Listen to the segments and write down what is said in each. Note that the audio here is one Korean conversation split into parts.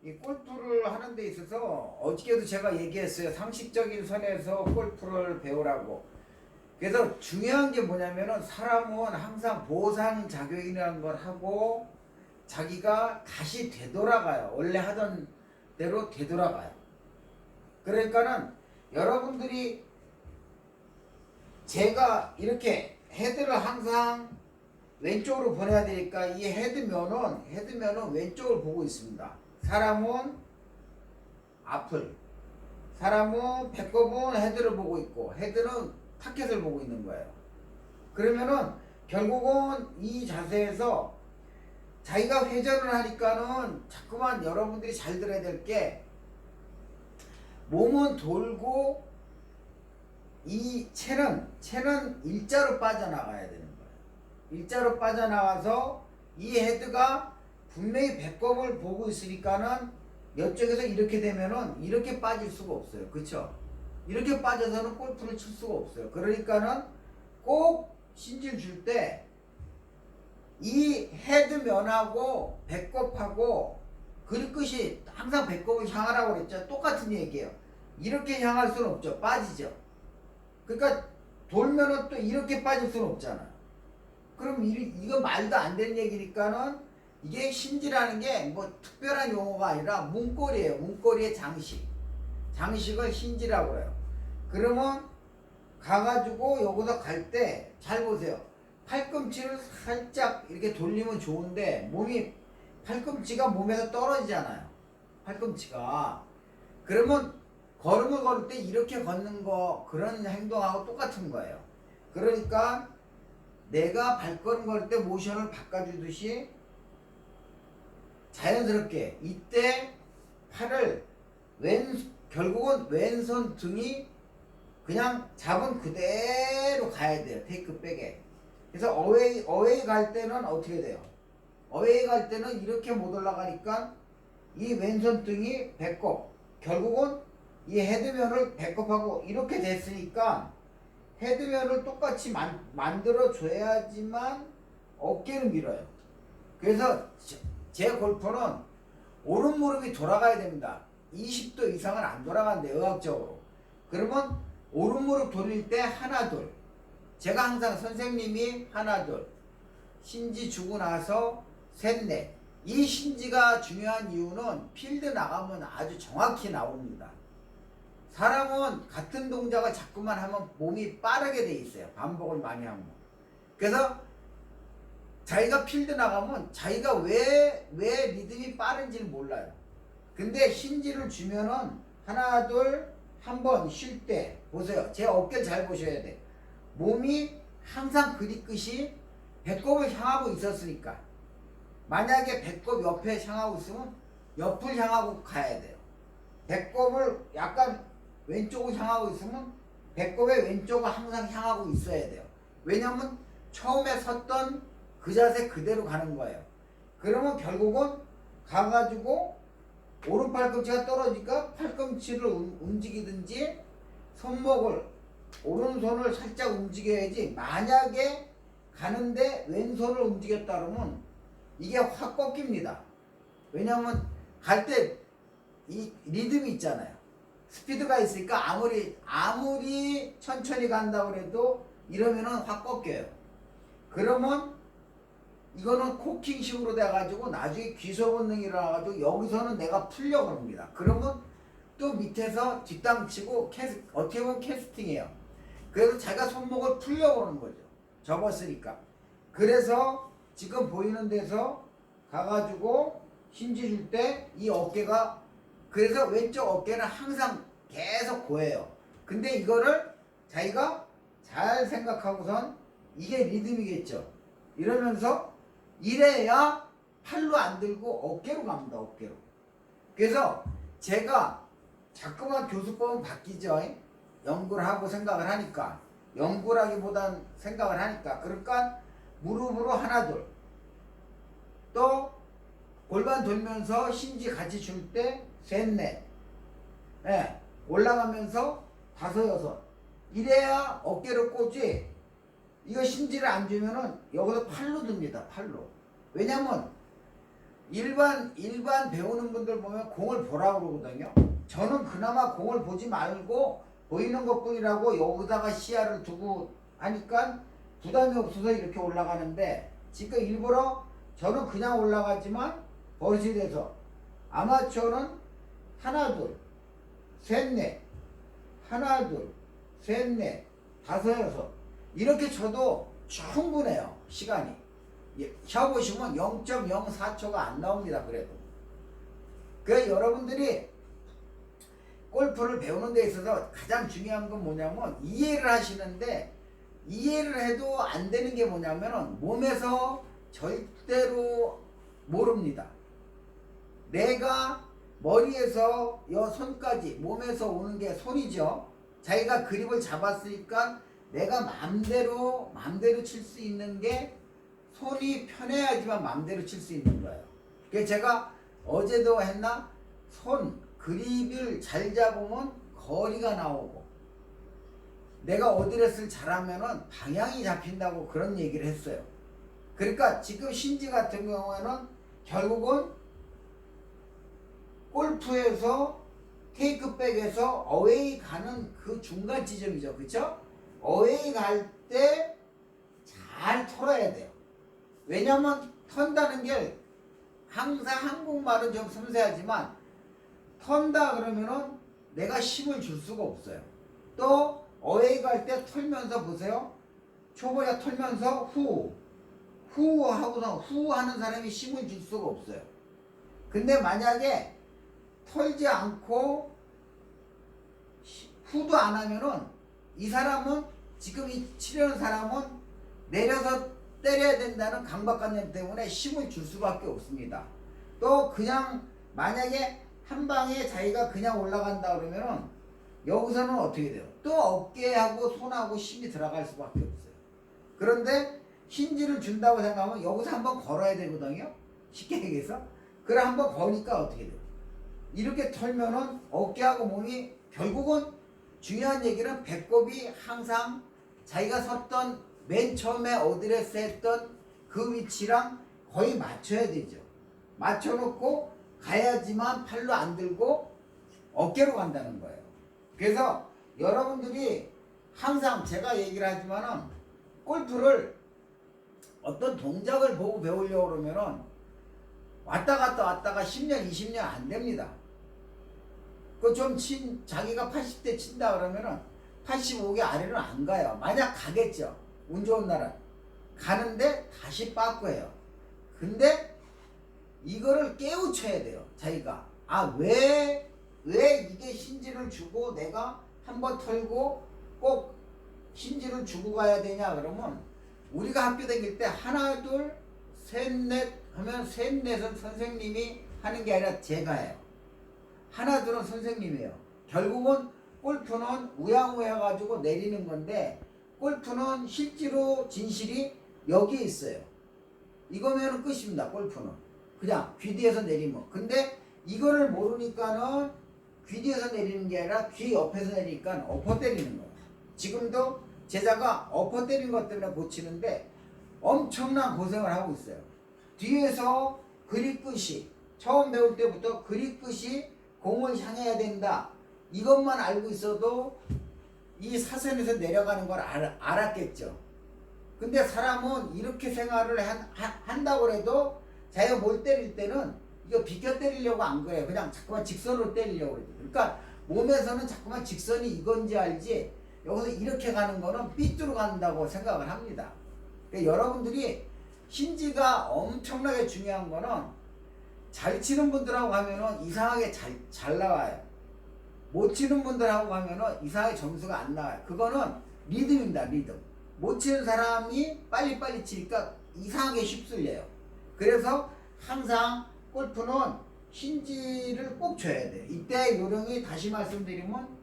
이 골프를 하는 데 있어서 어저께도 제가 얘기했어요. 상식적인 선에서 골프를 배우라고. 그래서 중요한 게 뭐냐면은 사람은 항상 보상작용이라는 걸 하고 자기가 다시 되돌아가요. 원래 하던 대로 되돌아가요. 그러니까는 여러분들이 제가 이렇게 헤드를 항상 왼쪽으로 보내야 되니까 이 헤드면은 왼쪽을 보고 있습니다. 사람은 앞을, 사람은 배꼽은 헤드를 보고 있고 헤드는 타켓을 보고 있는 거예요. 그러면은 결국은 이 자세에서 자기가 회전을 하니까는 자꾸만 여러분들이 잘 들어야 될 게 몸은 돌고 이 채는 일자로 빠져나가야 되는 거예요. 일자로 빠져나와서 이 헤드가 분명히 배꼽을 보고 있으니까는 이쪽에서 이렇게 되면은 이렇게 빠질 수가 없어요. 그쵸? 이렇게 빠져서는 골프를 칠 수가 없어요. 그러니까는 꼭 신질 줄 때 이 헤드면하고 배꼽하고 그릇끝이 항상 배꼽을 향하라고 그랬죠. 똑같은 얘기예요. 이렇게 향할 수는 없죠. 빠지죠. 그러니까 돌면은 또 이렇게 빠질 수는 없잖아요. 그럼 이거 말도 안 되는 얘기니까는 이게 신지라는 게 뭐 특별한 용어가 아니라 문고리예요. 문고리의 장식. 장식을 신지라고 해요. 그러면 가가지고 여기서 갈 때 잘 보세요. 팔꿈치를 살짝 이렇게 돌리면 좋은데 팔꿈치가 몸에서 떨어지잖아요. 팔꿈치가. 그러면 걸음을 걸을 때 이렇게 걷는 거 그런 행동하고 똑같은 거예요. 그러니까 내가 발걸음 걸 때 모션을 바꿔주듯이 자연스럽게 이때 팔을 결국은 왼손 등이 그냥 잡은 그대로 가야 돼요. 테이크백에. 그래서 어웨이 갈 때는 어떻게 돼요? 어웨이 갈 때는 이렇게 못 올라가니까 이 왼손 등이 배꼽, 결국은 이 헤드면을 배꼽하고 이렇게 됐으니까 헤드면을 똑같이 만들어 줘야지만 어깨를 밀어요. 그래서 제 골프는 오른 무릎이 돌아가야 됩니다. 20도 이상은 안 돌아간대, 의학적으로. 그러면 오른 무릎 돌릴 때 하나 둘. 제가 항상 선생님이 하나 둘. 신지 주고 나서 셋 넷. 이 신지가 중요한 이유는 필드 나가면 아주 정확히 나옵니다. 사람은 같은 동작을 자꾸만 하면 몸이 빠르게 돼 있어요. 반복을 많이 하면. 그래서 자기가 필드 나가면 자기가 왜 리듬이 빠른지를 몰라요. 근데 신지를 주면은 하나 둘 한 번 쉴 때 보세요. 제 어깨를 잘 보셔야 돼. 몸이 항상 그립끝이 배꼽을 향하고 있었으니까 만약에 배꼽 옆에 향하고 있으면 옆을 향하고 가야 돼요. 배꼽을 약간 왼쪽을 향하고 있으면 배꼽의 왼쪽을 항상 향하고 있어야 돼요. 왜냐면 처음에 섰던 그 자세 그대로 가는 거예요. 그러면 결국은 가가지고 오른 팔꿈치가 떨어지니까 팔꿈치를 움직이든지 오른손을 살짝 움직여야지. 만약에 가는데 왼손을 움직였다 그러면 이게 확 꺾입니다. 왜냐면 갈 때 이 리듬이 있잖아요. 스피드가 있으니까 아무리 천천히 간다고 해도 이러면은 확 꺾여요. 그러면 이거는 코킹식으로 돼가지고 나중에 귀소 본능이 일어나가지고 여기서는 내가 풀려고 합니다. 그러면 또 밑에서 뒷땅 치고 어떻게 보면 캐스팅이에요. 그래서 자기가 손목을 풀려고 하는 거죠. 접었으니까. 그래서 지금 보이는 데서 가가지고 신지 줄 때 이 어깨가, 그래서 왼쪽 어깨는 항상 계속 고해요. 근데 이거를 자기가 잘 생각하고선 이게 리듬이겠죠. 이러면서 이래야 팔로 안 들고 어깨로 갑니다. 어깨로. 그래서 제가 자꾸만 교수법은 바뀌죠. 연구를 하고 생각을 하니까. 연구라기보단 생각을 하니까. 그러니까 무릎으로 하나 둘. 또 골반 돌면서 신지 같이 줄 때 셋 넷. 예, 올라가면서 다섯 여섯. 이래야 어깨를 꽂지. 이거 신지를 안 주면은 여기서 팔로 듭니다. 팔로. 왜냐면 일반 배우는 분들 보면 공을 보라고 그러거든요. 저는 그나마 공을 보지 말고 보이는 것뿐이라고 여기다가 시야를 두고 하니까 부담이 없어서 이렇게 올라가는데, 지금 일부러 저는 그냥 올라가지만 버릇이 돼서 아마추어는 하나 둘 셋 넷 하나 둘 셋 넷 다섯 여섯 이렇게 쳐도 충분해요. 시간이 쳐보시면 0.04초가 안 나옵니다. 그래도 그 여러분들이 골프를 배우는 데 있어서 가장 중요한 건 뭐냐면 이해를 하시는데, 이해를 해도 안 되는 게 뭐냐면은 몸에서 절대로 모릅니다. 내가 머리에서 여 손까지 몸에서 오는 게 손이죠. 자기가 그립을 잡았으니까 내가 맘대로 칠 수 있는 게 손이 편해야지만 맘대로 칠 수 있는 거예요. 그래서 제가 어제도 했나, 손 그립을 잘 잡으면 거리가 나오고, 내가 어드레스를 잘하면은 방향이 잡힌다고 그런 얘기를 했어요. 그러니까 지금 신지 같은 경우에는 결국은 골프에서 테이크백에서 어웨이 가는 그 중간 지점이죠. 그쵸? 어웨이 갈 때 잘 털어야 돼요. 왜냐면 턴다는 게 항상 한국말은 좀 섬세하지만 턴다 그러면은 내가 힘을 줄 수가 없어요. 또 어웨이 갈 때 털면서 보세요. 초보자 털면서 후 하고서 후 하는 사람이 힘을 줄 수가 없어요. 근데 만약에 털지 않고 후도 안 하면은 이 사람은, 지금 이 치려는 사람은 내려서 때려야 된다는 강박관념 때문에 힘을 줄 수밖에 없습니다. 또 그냥 만약에 한 방에 자기가 그냥 올라간다 그러면은 여기서는 어떻게 돼요? 또 어깨하고 손하고 힘이 들어갈 수밖에 없어요. 그런데 힌지를 준다고 생각하면 여기서 한번 걸어야 되거든요. 쉽게 얘기해서. 그래 한번 거니까 어떻게 돼요? 이렇게 털면은 어깨하고 몸이, 결국은 중요한 얘기는 배꼽이 항상 자기가 섰던 맨 처음에 어드레스 했던 그 위치랑 거의 맞춰야 되죠. 맞춰놓고 가야지만 팔로 안 들고 어깨로 간다는 거예요. 그래서 여러분들이 항상 제가 얘기를 하지만은 골프를 어떤 동작을 보고 배우려고 그러면은 왔다 갔다가 10년 20년 안 됩니다. 그 좀 자기가 80대 친다 그러면은 85개 아래로 안 가요. 만약 가겠죠. 운 좋은 날은 가는데 다시 빠꾸해요. 근데 이거를 깨우쳐야 돼요. 자기가 왜 이게 힌지를 주고 내가 한번 털고 꼭 힌지를 주고 가야 되냐 그러면, 우리가 학교 다닐 때 하나 둘 셋 넷 하면 셋 넷은 선생님이 하는 게 아니라 제가 해요. 하나 둘은 선생님이에요. 결국은 골프는 우양우해 가지고 내리는 건데, 골프는 실제로 진실이 여기에 있어요. 이거면 끝입니다. 골프는 그냥 귀 뒤에서 내리면. 근데 이거를 모르니까는 귀 뒤에서 내리는 게 아니라 귀 옆에서 내리니까 엎어 때리는 거예요. 지금도 제자가 엎어 때린 것 때문에 고치는데 엄청난 고생을 하고 있어요. 뒤에서 그립 끝이, 처음 배울 때부터 그립 끝이 공을 향해야 된다, 이것만 알고 있어도 이 사선에서 내려가는 걸 알았겠죠. 근데 사람은 이렇게 생활을 한다고 해도 자기가 뭘 때릴 때는 이거 비껴 때리려고 안 그래요. 그냥 자꾸만 직선으로 때리려고 그래요. 그러니까 몸에서는 자꾸만 직선이 이건지 알지, 여기서 이렇게 가는 거는 삐뚤어 간다고 생각을 합니다. 그러니까 여러분들이 힌지가 엄청나게 중요한 거는, 잘 치는 분들하고 가면은 이상하게 잘 나와요. 못 치는 분들하고 가면은 이상하게 점수가 안 나와요. 그거는 리듬입니다. 리듬. 못 치는 사람이 빨리빨리 치니까 이상하게 휩쓸려요. 그래서 항상 골프는 힌지를 꼭 줘야 돼요. 이때 요령이 다시 말씀드리면,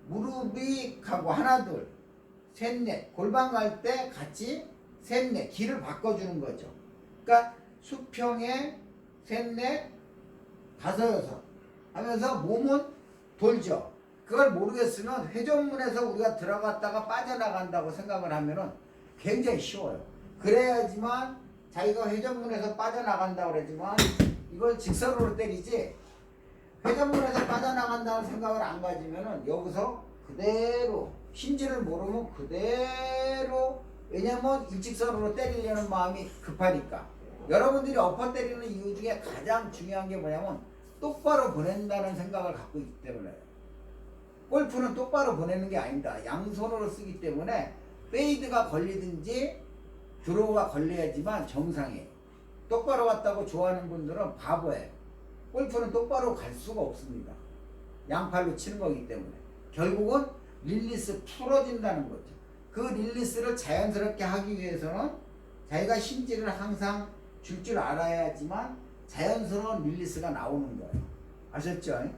무릎이 가고 하나 둘 셋 넷, 골반 갈 때 같이 셋 넷, 길을 바꿔주는 거죠. 그러니까 수평에 셋 넷 다섯 여섯 하면서 몸은 돌죠. 그걸 모르겠으면 회전문에서 우리가 들어갔다가 빠져나간다고 생각을 하면은 굉장히 쉬워요. 그래야지만 자기가 회전문에서 빠져나간다고 그러지만 이걸 직선으로 때리지 회전문에서 빠져나간다는 생각을 안 가지면은 여기서 그대로 힘질을 모르면 그대로 왜냐면 일직선으로 때리려는 마음이 급하니까 여러분들이 엎어 때리는 이유 중에 가장 중요한 게 뭐냐면 똑바로 보낸다는 생각을 갖고 있기 때문에 골프는 똑바로 보내는 게 아니다. 양손으로 쓰기 때문에 페이드가 걸리든지 드로우가 걸려야지만 정상이에요. 똑바로 왔다고 좋아하는 분들은 바보예요. 골프는 똑바로 갈 수가 없습니다. 양팔로 치는 거기 때문에 결국은 릴리스 풀어진다는 거죠. 그 릴리스를 자연스럽게 하기 위해서는 자기가 심지를 항상 줄 알아야지만 자연스러운 릴리스가 나오는 거예요. 아셨죠?